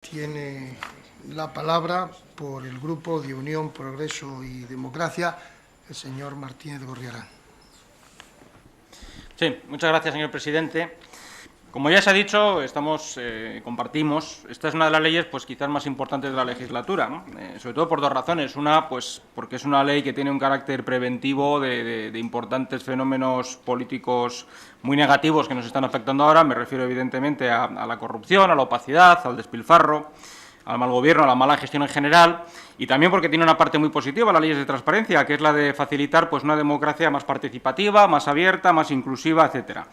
Tiene la palabra por el Grupo de Unión, Progreso y Democracia el señor Martínez Gorriarán. Sí, muchas gracias, señor presidente. Como ya se ha dicho, compartimos, esta es una de las leyes pues quizás más importantes de la legislatura, ¿no? Sobre todo por dos razones. Una, pues porque es una ley que tiene un carácter preventivo de importantes fenómenos políticos muy negativos que nos están afectando ahora. Me refiero evidentemente a la corrupción, a la opacidad, al despilfarro, al mal gobierno, a la mala gestión en general, y también porque tiene una parte muy positiva, las leyes de transparencia, que es la de facilitar pues una democracia más participativa, más abierta, más inclusiva, etcétera.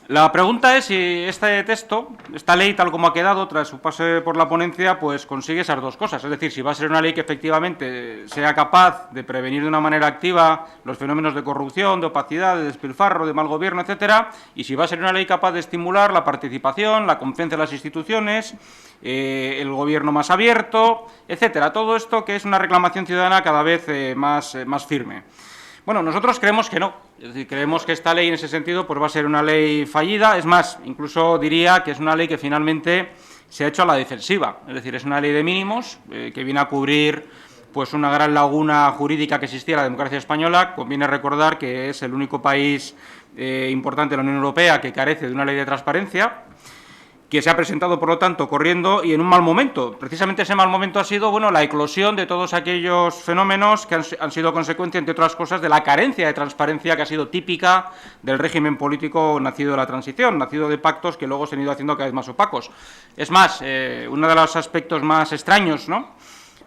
La pregunta es si este texto, esta ley tal como ha quedado tras su pase por la ponencia, pues consigue esas dos cosas. Es decir, si va a ser una ley que efectivamente sea capaz de prevenir de una manera activa los fenómenos de corrupción, de opacidad, de despilfarro, de mal gobierno, etcétera, y si va a ser una ley capaz de estimular la participación, la confianza en las instituciones, el gobierno más abierto, etcétera. Todo esto que es una reclamación ciudadana cada vez más firme. Bueno, nosotros creemos que no, es decir, creemos que esta ley en ese sentido pues va a ser una ley fallida, es más, incluso diría que es una ley que finalmente se ha hecho a la defensiva, es decir, es una ley de mínimos que viene a cubrir pues una gran laguna jurídica que existía en la democracia española. Conviene recordar que es el único país importante de la Unión Europea que carece de una ley de transparencia, que se ha presentado, por lo tanto, corriendo y en un mal momento. Precisamente ese mal momento ha sido la eclosión de todos aquellos fenómenos que han sido consecuencia, entre otras cosas, de la carencia de transparencia que ha sido típica del régimen político nacido de la transición, nacido de pactos que luego se han ido haciendo cada vez más opacos. Es más, uno de los aspectos más extraños,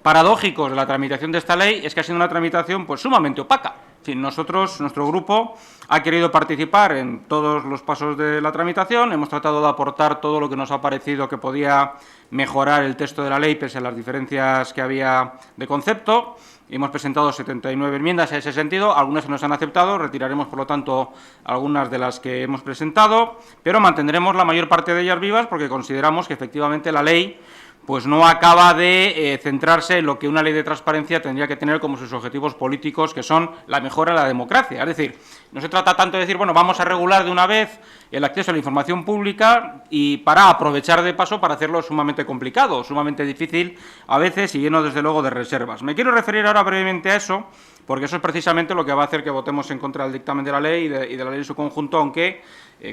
paradójicos de la tramitación de esta ley es que ha sido una tramitación pues sumamente opaca. Nuestro grupo ha querido participar en todos los pasos de la tramitación, hemos tratado de aportar todo lo que nos ha parecido que podía mejorar el texto de la ley pese a las diferencias que había de concepto. Hemos presentado 79 enmiendas en ese sentido, algunas se nos han aceptado, retiraremos por lo tanto algunas de las que hemos presentado, pero mantendremos la mayor parte de ellas vivas porque consideramos que efectivamente la ley pues no acaba de centrarse en lo que una ley de transparencia tendría que tener como sus objetivos políticos, que son la mejora de la democracia. Es decir, no se trata tanto de decir, vamos a regular de una vez el acceso a la información pública y para aprovechar de paso para hacerlo sumamente complicado, sumamente difícil a veces y lleno desde luego de reservas. Me quiero referir ahora brevemente a eso, porque eso es precisamente lo que va a hacer que votemos en contra del dictamen de la ley y de la ley en su conjunto, aunque,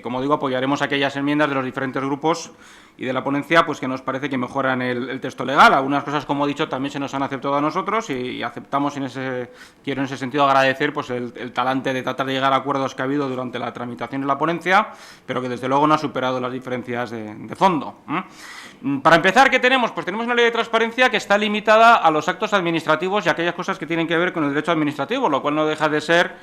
como digo, apoyaremos aquellas enmiendas de los diferentes grupos y de la ponencia pues que nos parece que mejoran el texto legal. Algunas cosas, como he dicho, también se nos han aceptado a nosotros y aceptamos, quiero en ese sentido agradecer pues el talante de tratar de llegar a acuerdos que ha habido durante la tramitación de la ponencia, pero que desde luego no ha superado las diferencias de fondo. Para empezar, ¿qué tenemos? Pues tenemos una ley de transparencia que está limitada a los actos administrativos y a aquellas cosas que tienen que ver con el derecho administrativo, lo cual no deja de ser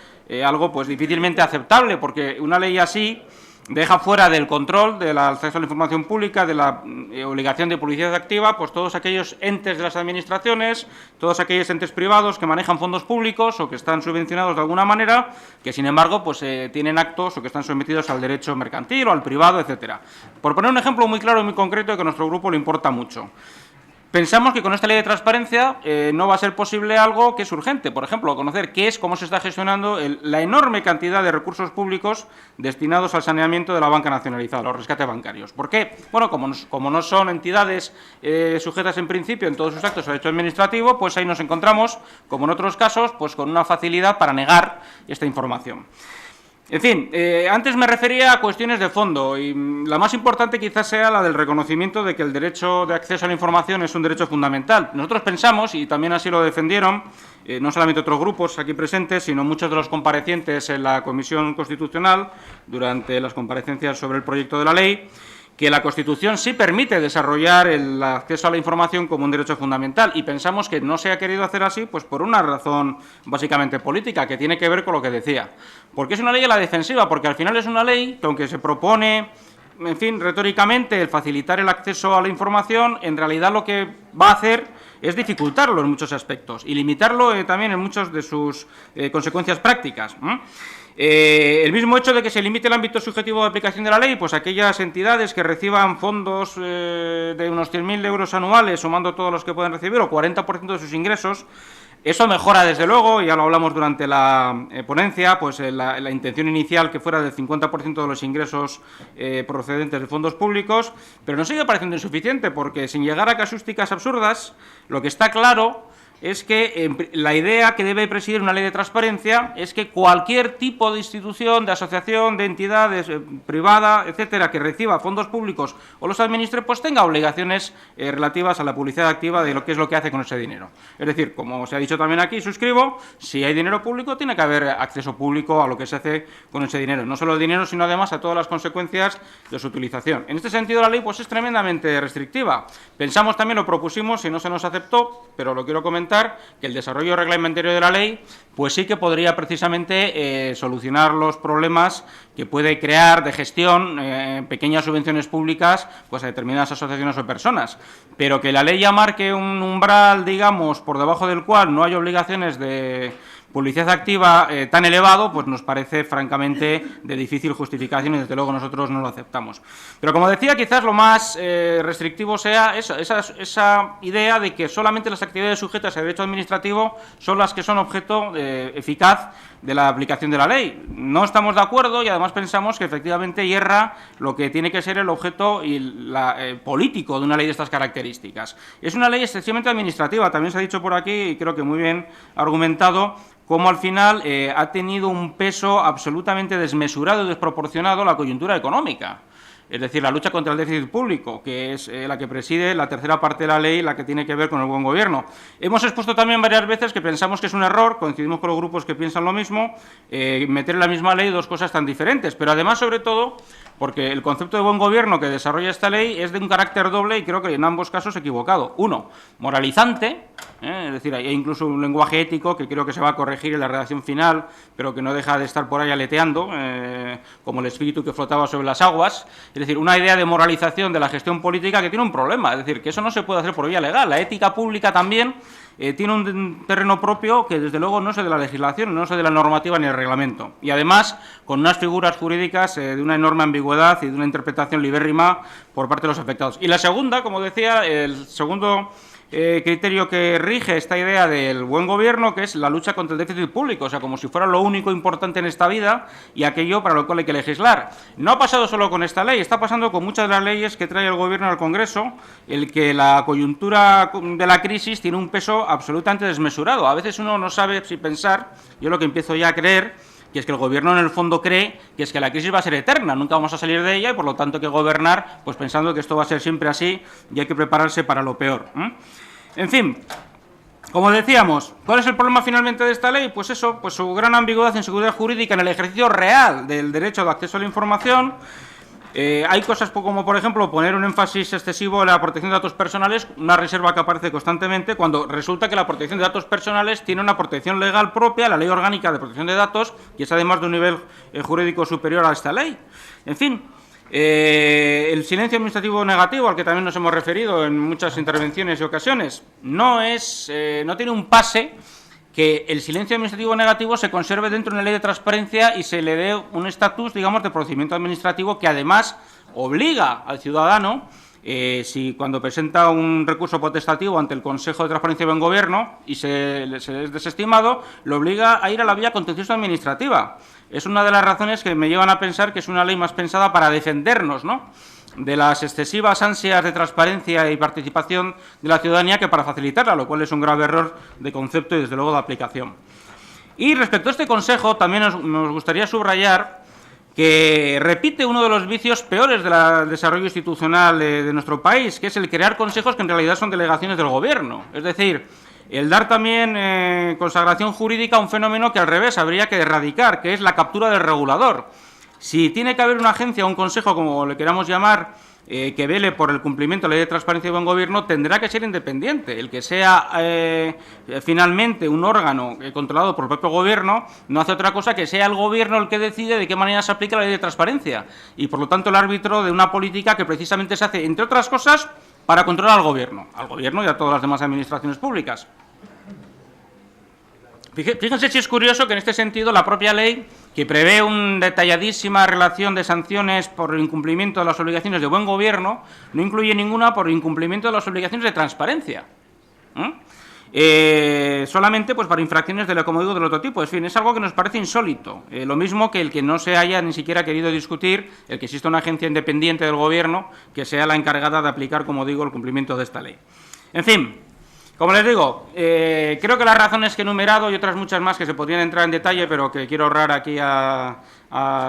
algo pues difícilmente aceptable, porque una ley así deja fuera del control del acceso a la información pública, de la obligación de publicidad activa, pues todos aquellos entes de las administraciones, todos aquellos entes privados que manejan fondos públicos o que están subvencionados de alguna manera, que sin embargo pues tienen actos o que están sometidos al derecho mercantil o al privado, etcétera. Por poner un ejemplo muy claro y muy concreto que a nuestro grupo le importa mucho. Pensamos que con esta ley de transparencia no va a ser posible algo que es urgente. Por ejemplo, conocer cómo se está gestionando la enorme cantidad de recursos públicos destinados al saneamiento de la banca nacionalizada, los rescates bancarios. ¿Por qué? Bueno, como no son entidades sujetas en principio en todos sus actos al derecho administrativo, pues ahí nos encontramos, como en otros casos, pues con una facilidad para negar esta información. En fin, antes me refería a cuestiones de fondo y la más importante quizás sea la del reconocimiento de que el derecho de acceso a la información es un derecho fundamental. Nosotros pensamos, y también así lo defendieron, no solamente otros grupos aquí presentes, sino muchos de los comparecientes en la Comisión Constitucional durante las comparecencias sobre el proyecto de la ley, que la Constitución sí permite desarrollar el acceso a la información como un derecho fundamental y pensamos que no se ha querido hacer así pues por una razón básicamente política que tiene que ver con lo que decía. Porque es una ley a la defensiva, porque al final es una ley que aunque se propone, en fin, retóricamente el facilitar el acceso a la información, en realidad lo que va a hacer es dificultarlo en muchos aspectos y limitarlo también en muchas de sus consecuencias prácticas. El mismo hecho de que se limite el ámbito subjetivo de aplicación de la ley, pues aquellas entidades que reciban fondos de unos 100.000 euros anuales, sumando todos los que pueden recibir, o 40% de sus ingresos, eso mejora, desde luego, ya lo hablamos durante la ponencia, pues la intención inicial que fuera del 50% de los ingresos procedentes de fondos públicos, pero nos sigue pareciendo insuficiente, porque sin llegar a casuísticas absurdas, lo que está claro es que la idea que debe presidir una ley de transparencia es que cualquier tipo de institución, de asociación, de entidad privada, etcétera, que reciba fondos públicos o los administre, pues tenga obligaciones relativas a la publicidad activa de lo que es lo que hace con ese dinero. Es decir, como se ha dicho también aquí, suscribo, si hay dinero público, tiene que haber acceso público a lo que se hace con ese dinero. No solo el dinero, sino además a todas las consecuencias de su utilización. En este sentido, la ley pues es tremendamente restrictiva. Pensamos también, lo propusimos y no se nos aceptó, pero lo quiero comentar, que el desarrollo reglamentario de la ley pues sí que podría precisamente solucionar los problemas que puede crear de gestión pequeñas subvenciones públicas pues a determinadas asociaciones o personas, pero que la ley ya marque un umbral, digamos, por debajo del cual no hay obligaciones de publicidad activa tan elevado, pues nos parece francamente de difícil justificación y desde luego nosotros no lo aceptamos. Pero como decía, quizás lo más restrictivo sea esa idea de que solamente las actividades sujetas a derecho administrativo son las que son objeto eficaz de la aplicación de la ley. No estamos de acuerdo y además pensamos que efectivamente hierra lo que tiene que ser el objeto y político de una ley de estas características. Es una ley excesivamente administrativa, también se ha dicho por aquí y creo que muy bien argumentado, cómo al final ha tenido un peso absolutamente desmesurado y desproporcionado la coyuntura económica. Es decir, la lucha contra el déficit público, que es la que preside la tercera parte de la ley, la que tiene que ver con el buen gobierno. Hemos expuesto también varias veces que pensamos que es un error, coincidimos con los grupos que piensan lo mismo, meter en la misma ley dos cosas tan diferentes, pero además, sobre todo, porque el concepto de buen gobierno que desarrolla esta ley es de un carácter doble y creo que en ambos casos equivocado. Uno, moralizante, es decir, hay incluso un lenguaje ético que creo que se va a corregir en la redacción final, pero que no deja de estar por ahí aleteando, como el espíritu que flotaba sobre las aguas. Es decir, una idea de moralización de la gestión política que tiene un problema, es decir, que eso no se puede hacer por vía legal. La ética pública también tiene un terreno propio que, desde luego, no es de la legislación, no es de la normativa ni el reglamento. Y, además, con unas figuras jurídicas de una enorme ambigüedad y de una interpretación libérrima por parte de los afectados. Y la segunda, como decía, el segundo criterio que rige esta idea del buen gobierno, que es la lucha contra el déficit público, o sea, como si fuera lo único importante en esta vida y aquello para lo cual hay que legislar. No ha pasado solo con esta ley, está pasando con muchas de las leyes que trae el Gobierno al Congreso, el que la coyuntura de la crisis tiene un peso absolutamente desmesurado. A veces uno no sabe si pensar, yo lo que empiezo ya a creer, que es que el Gobierno en el fondo cree que es que la crisis va a ser eterna, nunca vamos a salir de ella y por lo tanto hay que gobernar pues pensando que esto va a ser siempre así y hay que prepararse para lo peor. En fin, como decíamos, ¿cuál es el problema finalmente de esta ley? Pues eso, pues su gran ambigüedad e inseguridad jurídica en el ejercicio real del derecho de acceso a la información. Hay cosas como, por ejemplo, poner un énfasis excesivo en la protección de datos personales, una reserva que aparece constantemente, cuando resulta que la protección de datos personales tiene una protección legal propia, la Ley Orgánica de Protección de Datos, y es además de un nivel jurídico superior a esta ley. En fin, el silencio administrativo negativo, al que también nos hemos referido en muchas intervenciones y ocasiones, no tiene un pase que el silencio administrativo negativo se conserve dentro de una ley de transparencia y se le dé un estatus, digamos, de procedimiento administrativo que además obliga al ciudadano, si cuando presenta un recurso potestativo ante el Consejo de Transparencia y Buen Gobierno y se es desestimado, lo obliga a ir a la vía contenciosa administrativa. Es una de las razones que me llevan a pensar que es una ley más pensada para defendernos, ¿no?, de las excesivas ansias de transparencia y participación de la ciudadanía que para facilitarla, lo cual es un grave error de concepto y, desde luego, de aplicación. Y respecto a este Consejo, también nos gustaría subrayar que repite uno de los vicios peores del desarrollo institucional de nuestro país, que es el crear consejos que en realidad son delegaciones del Gobierno. Es decir, el dar también consagración jurídica a un fenómeno que, al revés, habría que erradicar, que es la captura del regulador. Si tiene que haber una agencia o un consejo, como le queramos llamar, que vele por el cumplimiento de la Ley de Transparencia y Buen Gobierno, tendrá que ser independiente. El que sea finalmente un órgano controlado por el propio Gobierno no hace otra cosa que sea el Gobierno el que decide de qué manera se aplica la Ley de Transparencia y, por lo tanto, el árbitro de una política que precisamente se hace, entre otras cosas, para controlar al Gobierno y a todas las demás administraciones públicas. Fíjense si es curioso que en este sentido la propia ley, que prevé una detalladísima relación de sanciones por el incumplimiento de las obligaciones de buen gobierno, no incluye ninguna por incumplimiento de las obligaciones de transparencia. Solamente pues para infracciones de, como digo, del otro tipo. En fin, es algo que nos parece insólito. Lo mismo que el que no se haya ni siquiera querido discutir el que exista una agencia independiente del Gobierno que sea la encargada de aplicar, como digo, el cumplimiento de esta ley. En fin, como les digo, creo que las razones que he enumerado y otras muchas más que se podrían entrar en detalle, pero que quiero ahorrar aquí a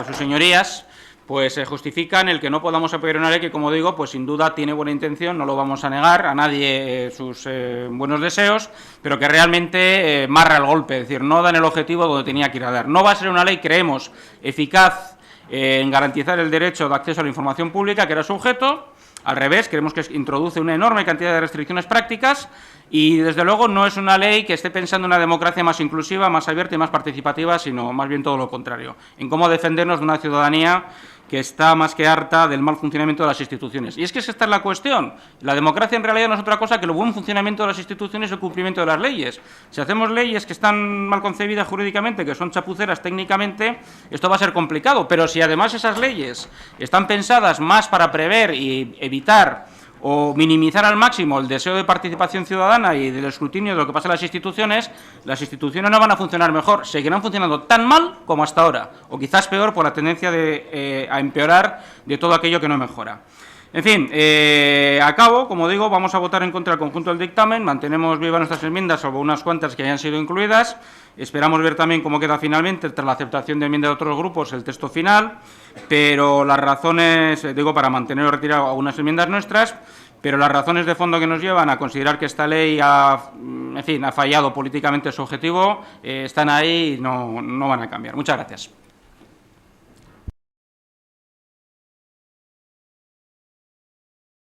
sus señorías, pues justifican el que no podamos apoyar una ley que, como digo, pues sin duda tiene buena intención, no lo vamos a negar a nadie sus buenos deseos, pero que realmente marra el golpe, es decir, no dan el objetivo donde tenía que ir a dar. No va a ser una ley, creemos, eficaz en garantizar el derecho de acceso a la información pública, que era su objeto. Al revés, creemos que introduce una enorme cantidad de restricciones prácticas y, desde luego, no es una ley que esté pensando en una democracia más inclusiva, más abierta y más participativa, sino más bien todo lo contrario, en cómo defendernos de una ciudadanía que está más que harta del mal funcionamiento de las instituciones. Y es que esta es la cuestión. La democracia en realidad no es otra cosa que el buen funcionamiento de las instituciones y el cumplimiento de las leyes. Si hacemos leyes que están mal concebidas jurídicamente, que son chapuceras técnicamente, esto va a ser complicado. Pero si además esas leyes están pensadas más para prever y evitar o minimizar al máximo el deseo de participación ciudadana y del escrutinio de lo que pasa en las instituciones no van a funcionar mejor, seguirán funcionando tan mal como hasta ahora, o quizás peor por la tendencia a empeorar de todo aquello que no mejora. En fin, acabo, como digo, vamos a votar en contra del conjunto del dictamen, mantenemos vivas nuestras enmiendas, salvo unas cuantas que hayan sido incluidas, esperamos ver también cómo queda finalmente, tras la aceptación de enmiendas de otros grupos, el texto final, pero las razones, digo, para mantener o retirar algunas enmiendas nuestras, pero las razones de fondo que nos llevan a considerar que esta ley ha fallado políticamente su objetivo, están ahí y no van a cambiar. Muchas gracias.